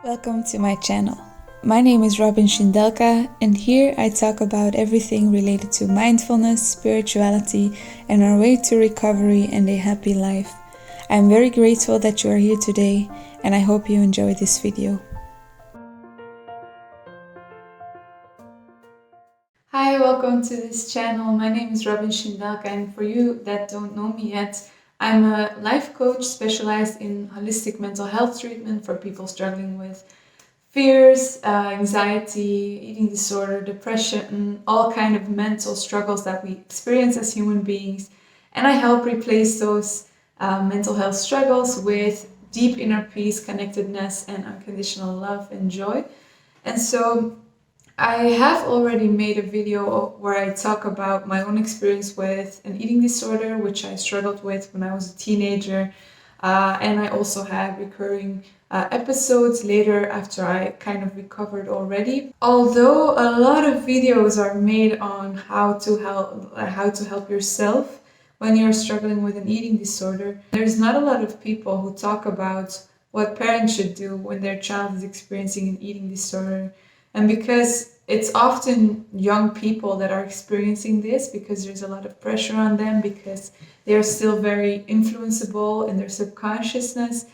Welcome to my channel. My name is Robin Shindelka, and here I talk about everything related to mindfulness, spirituality, and our way to recovery and a happy life. I'm very grateful that you are here today, and I hope you enjoy this video. Hi, welcome to this channel. My name is Robin Shindelka, and for you that don't know me yet, I'm a life coach specialized in holistic mental health treatment for people struggling with fears, anxiety, eating disorder, depression, all kind of mental struggles that we experience as human beings. And I help replace those mental health struggles with deep inner peace, connectedness, and unconditional love and joy. And so I have already made a video where I talk about my own experience with an eating disorder, which I struggled with when I was a teenager. And I also had recurring episodes later after I kind of recovered already. Although a lot of videos are made on how to help yourself when you're struggling with an eating disorder, there's not a lot of people who talk about what parents should do when their child is experiencing an eating disorder. And because it's often young people that are experiencing this, because there's a lot of pressure on them, because they are still very influenceable in their subconsciousness.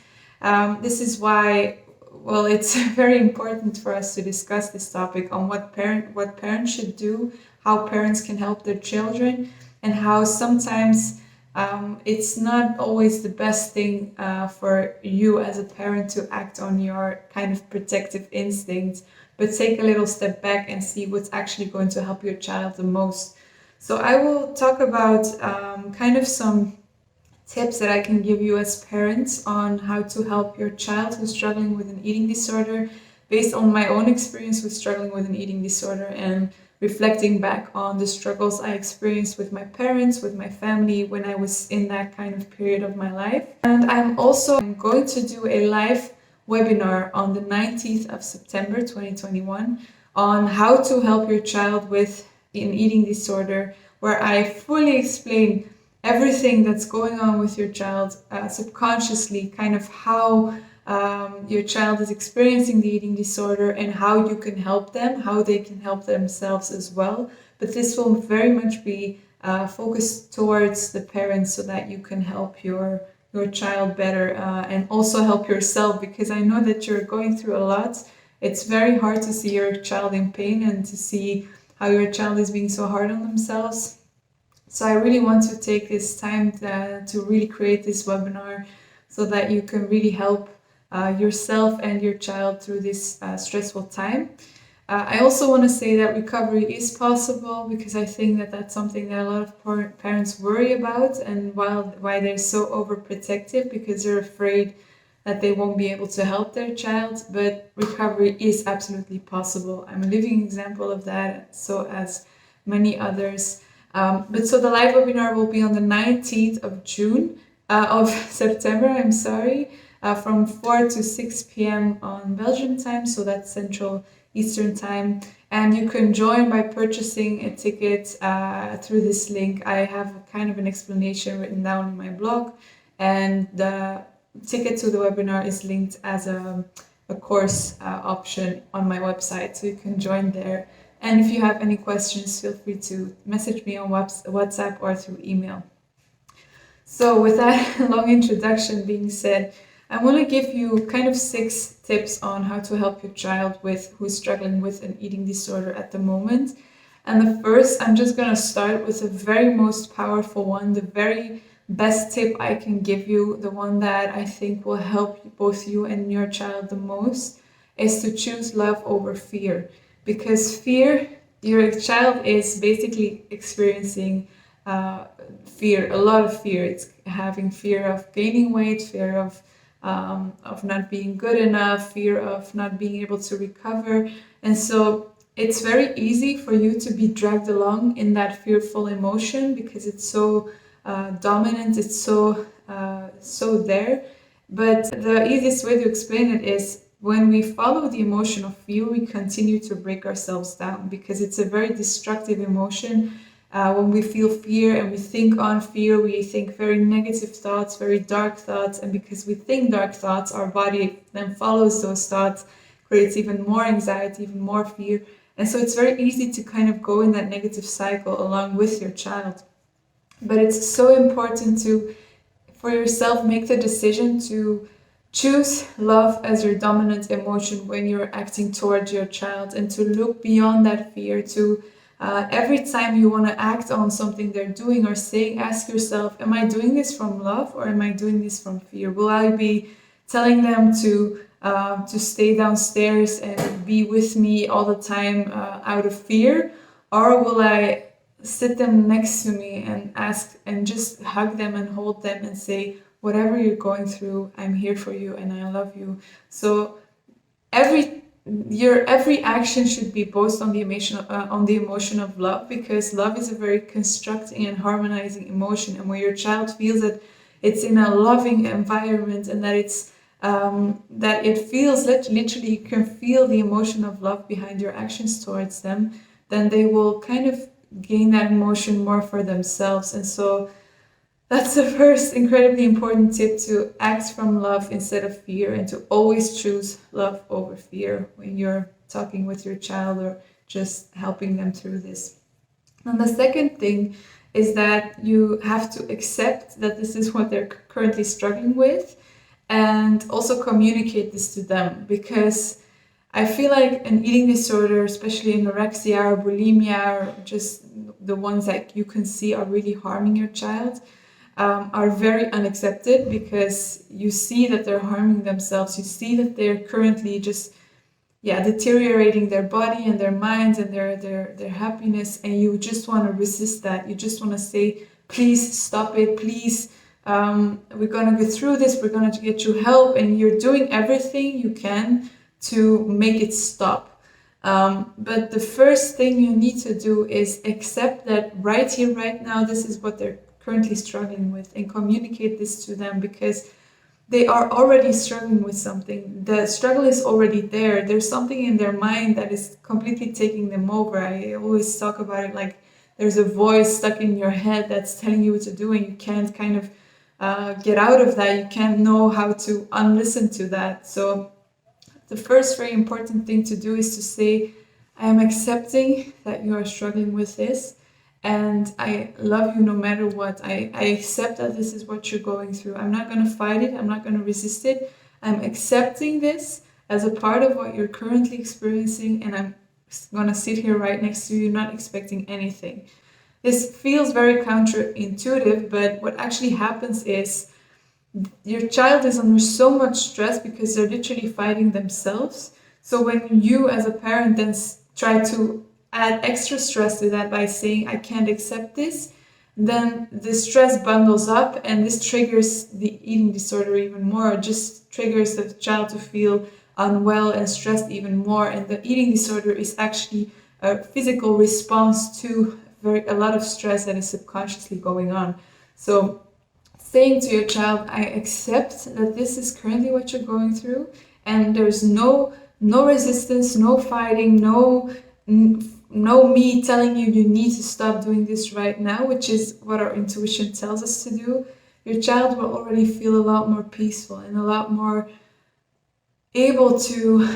This is why, well, it's very important for us to discuss this topic on what parents should do, how parents can help their children, and how sometimes it's not always the best thing for you as a parent to act on your kind of protective instincts, but take a little step back and see what's actually going to help your child the most. So I will talk about kind of some tips that I can give you as parents on how to help your child who's struggling with an eating disorder, based on my own experience with struggling with an eating disorder and reflecting back on the struggles I experienced with my parents, with my family, when I was in that kind of period of my life. And I'm also going to do a live webinar on the 19th of September 2021 on how to help your child with an eating disorder, where I fully explain everything that's going on with your child subconsciously, kind of how your child is experiencing the eating disorder and how you can help them, how they can help themselves as well. But this will very much be focused towards the parents so that you can help your child better and also help yourself, because I know that you're going through a lot. It's very hard to see your child in pain and to see how your child is being so hard on themselves. So I really want to take this time to really create this webinar so that you can really help yourself and your child through this stressful time. I also want to say that recovery is possible, because I think that that's something that a lot of parents worry about, and why they're so overprotective, because they're afraid that they won't be able to help their child. But recovery is absolutely possible. I'm a living example of that, so as many others. But so the live webinar will be on the 19th of September, from 4 to 6 p.m. on Belgium time, so that's Central Eastern time. And you can join by purchasing a ticket through this link. I have kind of an explanation written down in my blog, and the ticket to the webinar is linked as a course option on my website, so you can join there. And if you have any questions, feel free to message me on WhatsApp or through email. So with that long introduction being said, I want to give you kind of 6 tips on how to help your child who's struggling with an eating disorder at the moment. And the first, I'm just going to start with the very most powerful one, the very best tip I can give you, the one that I think will help both you and your child the most, is to choose love over fear. Because fear, your child is basically experiencing fear, a lot of fear. It's having fear of gaining weight, fear of not being good enough, fear of not being able to recover. And so it's very easy for you to be dragged along in that fearful emotion, because it's so dominant, it's so there. But the easiest way to explain it is, when we follow the emotion of fear, we continue to break ourselves down, because it's a very destructive emotion. When we feel fear and we think on fear, we think very negative thoughts, very dark thoughts. And because we think dark thoughts, our body then follows those thoughts creates even more anxiety, even more fear. And so it's very easy to kind of go in that negative cycle along with your child. But it's so important to, for yourself, make the decision to choose love as your dominant emotion when you're acting towards your child, and to look beyond that fear, to every time you want to act on something they're doing or saying, ask yourself, am I doing this from love or am I doing this from fear? Will I be telling them to stay downstairs and be with me all the time out of fear, or will I sit them next to me and ask and just hug them and hold them and say, whatever you're going through, I'm here for you and I love you. So every action should be based on the emotion of love, because love is a very constructing and harmonizing emotion. And when your child feels that it's in a loving environment and that it's that it feels literally, you can feel the emotion of love behind your actions towards them, then they will kind of gain that emotion more for themselves. And so that's the first incredibly important tip, to act from love instead of fear, and to always choose love over fear when you're talking with your child or just helping them through this. And the second thing is that you have to accept that this is what they're currently struggling with, and also communicate this to them, because I feel like an eating disorder, especially anorexia or bulimia, or just the ones that you can see are really harming your child, are very unaccepted, because you see that they're harming themselves. You see that they're currently just deteriorating their body and their minds and their happiness, and you just want to resist that. You just want to say, please stop it, please, we're going to go through this, we're going to get you help, and you're doing everything you can to make it stop. But the first thing you need to do is accept that right here, right now, this is what they're currently struggling with, and communicate this to them, because they are already struggling with something. The struggle is already there. There's something in their mind that is completely taking them over. I always talk about it like there's a voice stuck in your head that's telling you what to do, and you can't kind of get out of that. You can't know how to unlisten to that. So the first very important thing to do is to say, I am accepting that you are struggling with this, and I love you no matter what. I accept that this is what you're going through. I'm not going to fight it. I'm not going to resist it. I'm accepting this as a part of what you're currently experiencing, and I'm going to sit here right next to you, not expecting anything. This feels very counterintuitive, but what actually happens is your child is under so much stress because they're literally fighting themselves. So when you as a parent then try to add extra stress to that by saying, I can't accept this, then the stress bundles up, and this triggers the eating disorder even more. It just triggers the child to feel unwell and stressed even more. And the eating disorder is actually a physical response to a lot of stress that is subconsciously going on. So saying to your child, I accept that this is currently what you're going through, and there's no resistance, no fighting, no me telling you need to stop doing this right now, which is what our intuition tells us to do. Your child will already feel a lot more peaceful and a lot more able to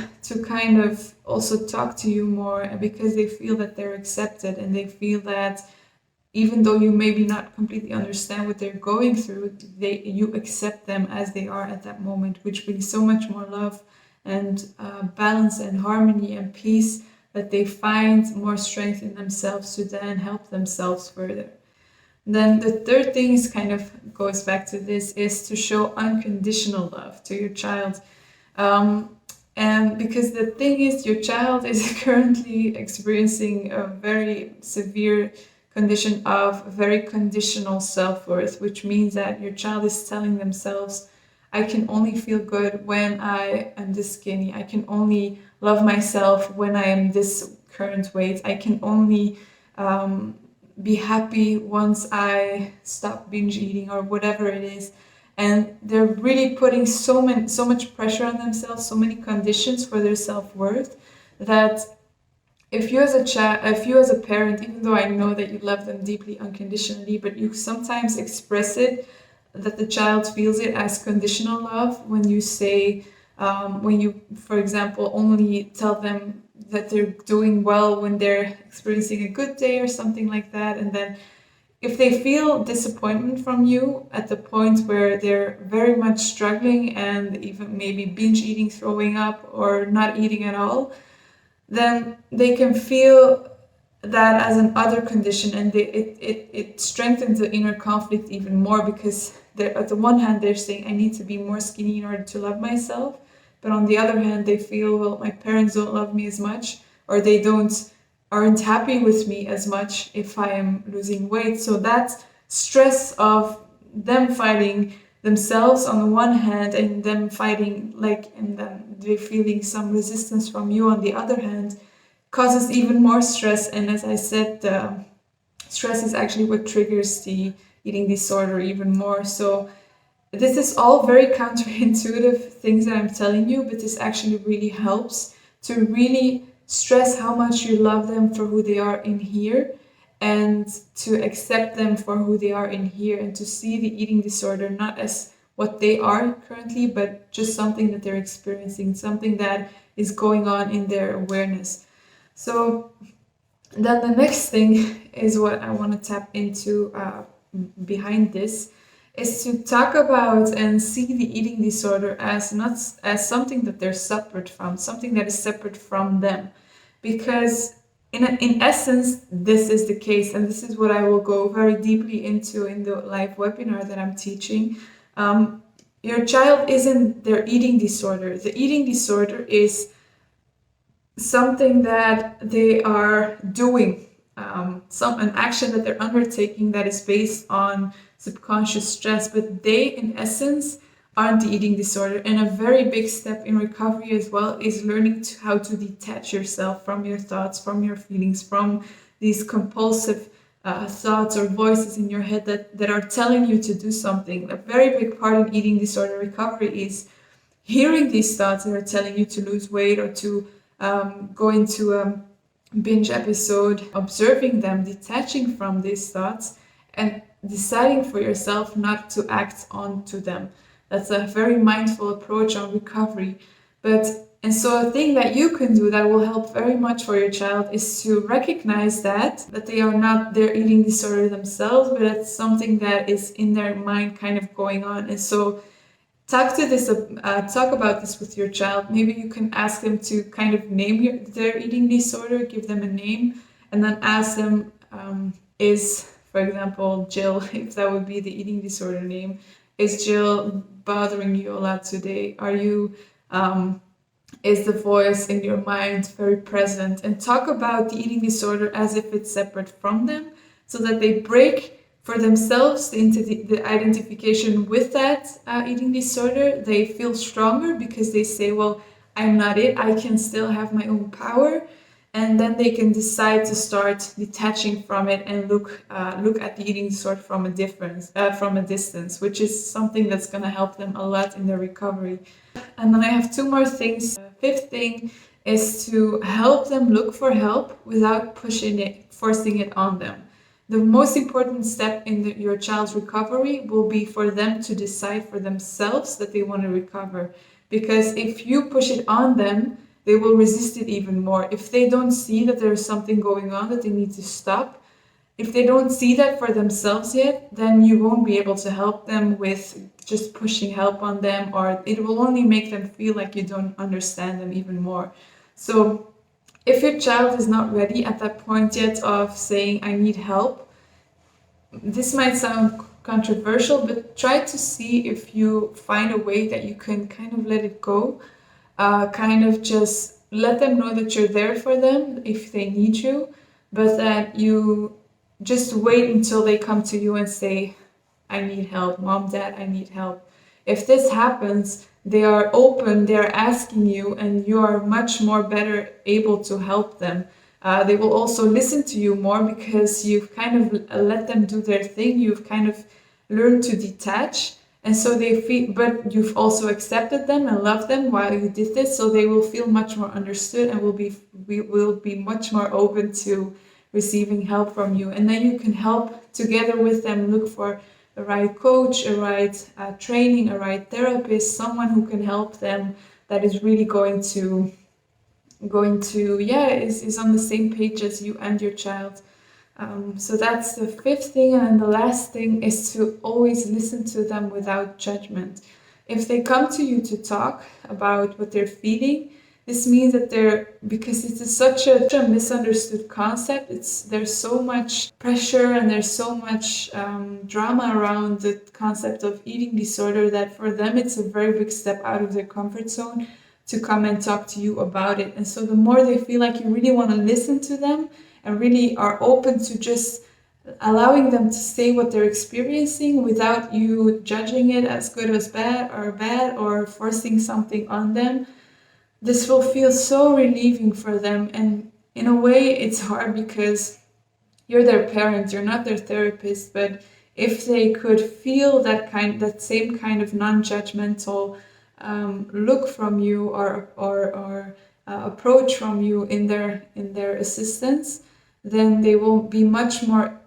kind of also talk to you more, because they feel that they're accepted, and they feel that even though you maybe not completely understand what they're going through, you accept them as they are at that moment, which brings so much more love and balance and harmony and peace, that they find more strength in themselves to then help themselves further. Then the third thing is kind of goes back to this, is to show unconditional love to your child. And because the thing is, your child is currently experiencing a very severe condition of very conditional self-worth, which means that your child is telling themselves, I can only feel good when I am this skinny. I can only love myself when I am this current weight. I can only be happy once I stop binge eating, or whatever it is. And they're really putting so much pressure on themselves, so many conditions for their self-worth, that if you as a parent, even though I know that you love them deeply unconditionally, but you sometimes express it, that the child feels it as conditional love, when you say, When you, for example, only tell them that they're doing well when they're experiencing a good day or something like that, and then if they feel disappointment from you at the point where they're very much struggling and even maybe binge eating, throwing up, or not eating at all, then they can feel that as an other condition, and it strengthens the inner conflict even more, because they're, at the one hand, they're saying I need to be more skinny in order to love myself, but on the other hand they feel, well, my parents don't love me as much, or they aren't happy with me as much if I am losing weight. So that stress of them fighting themselves on the one hand, and them fighting, like, and then they're feeling some resistance from you on the other hand, causes even more stress. And as I said, stress is actually what triggers the eating disorder even more. So this is all very counterintuitive things that I'm telling you, but this actually really helps to really stress how much you love them for who they are in here, and to accept them for who they are in here, and to see the eating disorder not as what they are currently, but just something that they're experiencing, something that is going on in their awareness. So then the next thing is what I want to tap into behind this, is to talk about and see the eating disorder as not as something that they're separate from, something that is separate from them. Because in essence, this is the case, and this is what I will go very deeply into in the live webinar that I'm teaching. Your child isn't their eating disorder. The eating disorder is something that they are doing, an action that they're undertaking that is based on subconscious stress, but they in essence aren't the eating disorder. And a very big step in recovery as well is learning how to detach yourself from your thoughts, from your feelings, from these compulsive thoughts or voices in your head that are telling you to do something. A very big part in eating disorder recovery is hearing these thoughts that are telling you to lose weight or to go into a binge episode, observing them, detaching from these thoughts, and deciding for yourself not to act onto them. That's a very mindful approach on recovery. And so a thing that you can do that will help very much for your child is to recognize that they are not their eating disorder themselves, but it's something that is in their mind kind of going on. And so talk about this with your child. Maybe you can ask them to kind of name their eating disorder, give them a name, and then ask them, is, for example, Jill, if that would be the eating disorder name, is Jill bothering you a lot today? Are you, is the voice in your mind very present? And talk about the eating disorder as if it's separate from them, so that they break for themselves into the identification with that eating disorder. They feel stronger because they say, well, I'm not it, I can still have my own power. And then they can decide to start detaching from it and look at the eating disorder from a distance, which is something that's going to help them a lot in their recovery. And then I have two more things. The fifth thing is to help them look for help without forcing it on them. The most important step in your child's recovery will be for them to decide for themselves that they want to recover. Because if you push it on them, they will resist it even more. If they don't see that there's something going on that they need to stop, if they don't see that for themselves yet, then you won't be able to help them with just pushing help on them, or it will only make them feel like you don't understand them even more. So if your child is not ready at that point yet of saying, I need help, this might sound controversial, but try to see if you find a way that you can kind of let it go, kind of just let them know that you're there for them if they need you, but that you just wait until they come to you and say, I need help, mom, dad, I need help. If this happens, they are open, they are asking you, and you are much more better able to help them. They will also listen to you more because you've kind of let them do their thing. You've kind of learned to detach. And so they feel, but you've also accepted them and loved them while you did this. So they will feel much more understood and will be much more open to receiving help from you. And then you can help together with them look for a right coach, a right training, a right therapist, someone who can help them that is really is on the same page as you and your child. So that's the fifth thing. And the last thing is to always listen to them without judgment. If they come to you to talk about what they're feeling, this means that because it's such a misunderstood concept, there's so much pressure and there's so much drama around the concept of eating disorder that for them it's a very big step out of their comfort zone to come and talk to you about it. And so the more they feel like you really want to listen to them and really are open to just allowing them to say what they're experiencing without you judging it as good as bad or forcing something on them, this will feel so relieving for them. And in a way, it's hard because you're their parent, you're not their therapist, but if they could feel that same kind of non-judgmental look from you or approach from you in their assistance, then they will be much more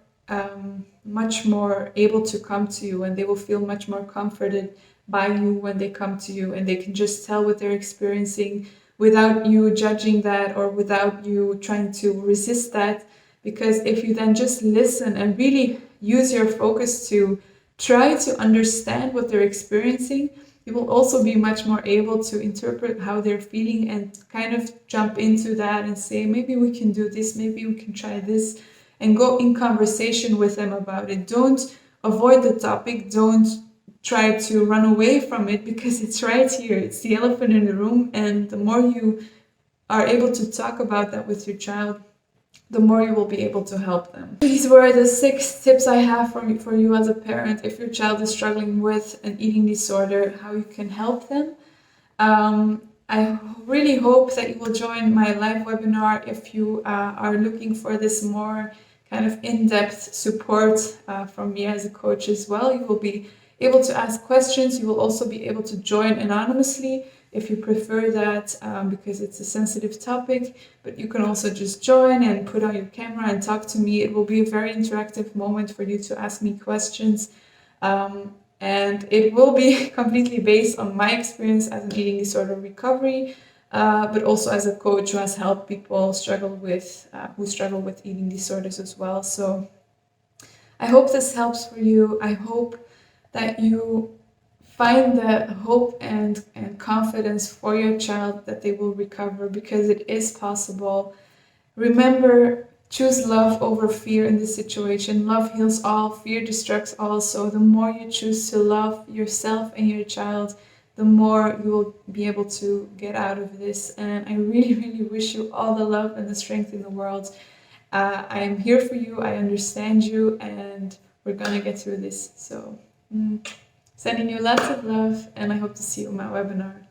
able to come to you, and they will feel much more comforted by you when they come to you, and they can just tell what they're experiencing without you judging that or without you trying to resist that. Because if you then just listen and really use your focus to try to understand what they're experiencing, you will also be much more able to interpret how they're feeling and kind of jump into that and say, maybe we can do this, maybe we can try this, and go in conversation with them about it. Don't avoid the topic, don't try to run away from it, because it's right here. It's the elephant in the room, and the more you are able to talk about that with your child, the more you will be able to help them. These were the 6 tips I have for you as a parent if your child is struggling with an eating disorder, how you can help them. I really hope that you will join my live webinar if you are looking for this more kind of in-depth support from me as a coach as well. You will be able to ask questions. You will also be able to join anonymously if you prefer that, because it's a sensitive topic, but you can also just join and put on your camera and talk to me. It will be a very interactive moment for you to ask me questions. And it will be completely based on my experience as an eating disorder recovery, but also as a coach who has helped people who struggle with eating disorders as well. So I hope this helps for you. I hope that you find the hope and confidence for your child that they will recover, because it is possible. Remember, choose love over fear in this situation. Love heals all, fear destructs all. So the more you choose to love yourself and your child, the more you will be able to get out of this. And I really, really wish you all the love and the strength in the world. I am here for you, I understand you, and we're gonna get through this. So sending you lots of love, and I hope to see you in my webinar.